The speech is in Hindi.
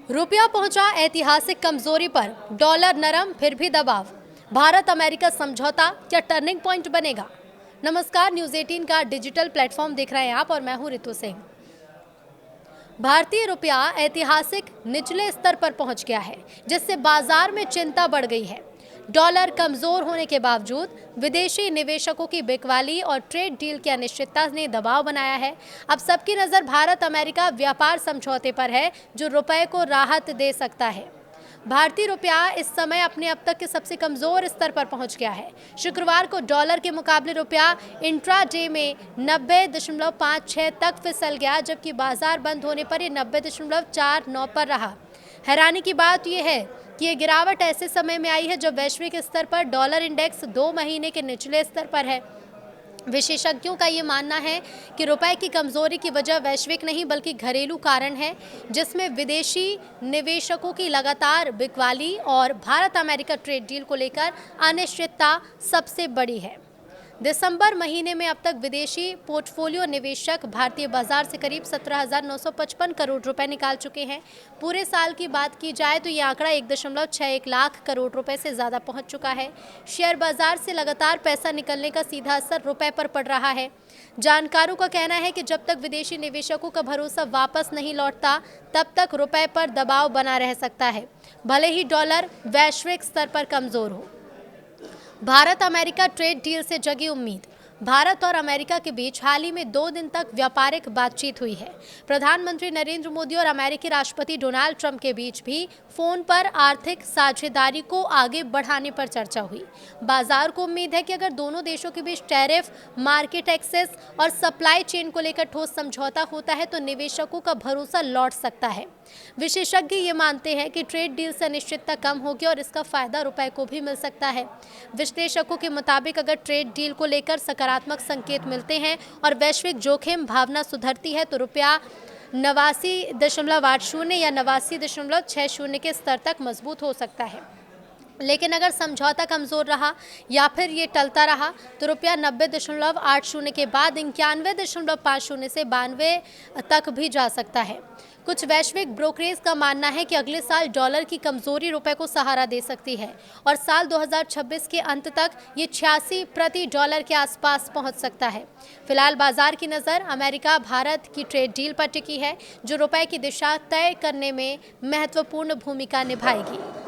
रुपया पहुंचा ऐतिहासिक कमजोरी पर, डॉलर नरम फिर भी दबाव। भारत अमेरिका समझौता क्या टर्निंग पॉइंट बनेगा? नमस्कार, न्यूज़ 18 का डिजिटल प्लेटफॉर्म देख रहे हैं आप और मैं हूं रितु सिंह। भारतीय रुपया ऐतिहासिक निचले स्तर पर पहुंच गया है, जिससे बाजार में चिंता बढ़ गई है। डॉलर कमजोर होने के बावजूद विदेशी निवेशकों की बिकवाली और ट्रेड डील की अनिश्चितता ने दबाव बनाया है। अब सबकी नज़र भारत अमेरिका व्यापार समझौते पर है, जो रुपए को राहत दे सकता है। भारतीय रुपया इस समय अपने अब तक के सबसे कमजोर स्तर पर पहुंच गया है। शुक्रवार को डॉलर के मुकाबले रुपया इंट्राडे में 90.56 तक फिसल गया, जबकि बाजार बंद होने पर यह 90.49 पर रहा। हैरानी की बात यह है कि ये गिरावट ऐसे समय में आई है जब वैश्विक स्तर पर डॉलर इंडेक्स 2 महीने के निचले स्तर पर है। विशेषज्ञों का ये मानना है कि रुपए की कमजोरी की वजह वैश्विक नहीं बल्कि घरेलू कारण है, जिसमें विदेशी निवेशकों की लगातार बिकवाली और भारत अमेरिका ट्रेड डील को लेकर अनिश्चितता सबसे बड़ी है। दिसंबर महीने में अब तक विदेशी पोर्टफोलियो निवेशक भारतीय बाजार से करीब 17,955 करोड़ रुपए निकाल चुके हैं। पूरे साल की बात की जाए तो ये आंकड़ा 1.61 लाख करोड़ रुपए से ज़्यादा पहुंच चुका है। शेयर बाजार से लगातार पैसा निकलने का सीधा असर रुपए पर पड़ रहा है। जानकारों का कहना है कि जब तक विदेशी निवेशकों का भरोसा वापस नहीं लौटता, तब तक रुपए पर दबाव बना रह सकता है, भले ही डॉलर वैश्विक स्तर पर कमज़ोर हो। भारत अमेरिका ट्रेड डील से जगी उम्मीद। भारत और अमेरिका के बीच हाल ही में 2 दिन तक व्यापारिक बातचीत हुई है। प्रधानमंत्री नरेंद्र मोदी और अमेरिकी राष्ट्रपति डोनाल्ड ट्रंप के बीच भी फोन पर आर्थिक साझेदारी को आगे बढ़ाने पर चर्चा हुई। बाजार को उम्मीद है कि अगर दोनों देशों के बीच टैरिफ, मार्केट एक्सेस और सप्लाई चेन को लेकर ठोस समझौता होता है तो निवेशकों का भरोसा लौट सकता है। विशेषज्ञ ये मानते हैं कि ट्रेड डील से अनिश्चितता कम होगी और इसका फायदा रुपए को भी मिल सकता है। विश्लेषकों के मुताबिक अगर ट्रेड डील को लेकर सकारात्मक संकेत मिलते हैं और वैश्विक जोखिम भावना सुधरती है तो रुपया 89.80 या 89.60 के स्तर तक मजबूत हो सकता है। लेकिन अगर समझौता कमज़ोर रहा या फिर ये टलता रहा तो रुपया 90.80 के बाद 91.50 से 92 तक भी जा सकता है। कुछ वैश्विक ब्रोकरेज का मानना है कि अगले साल डॉलर की कमज़ोरी रुपए को सहारा दे सकती है और साल 2026 के अंत तक ये 86 प्रति डॉलर के आसपास पहुंच सकता है। फिलहाल बाजार की नज़र अमेरिका भारत की ट्रेड डील पर टिकी है, जो रुपए की दिशा तय करने में महत्वपूर्ण भूमिका निभाएगी।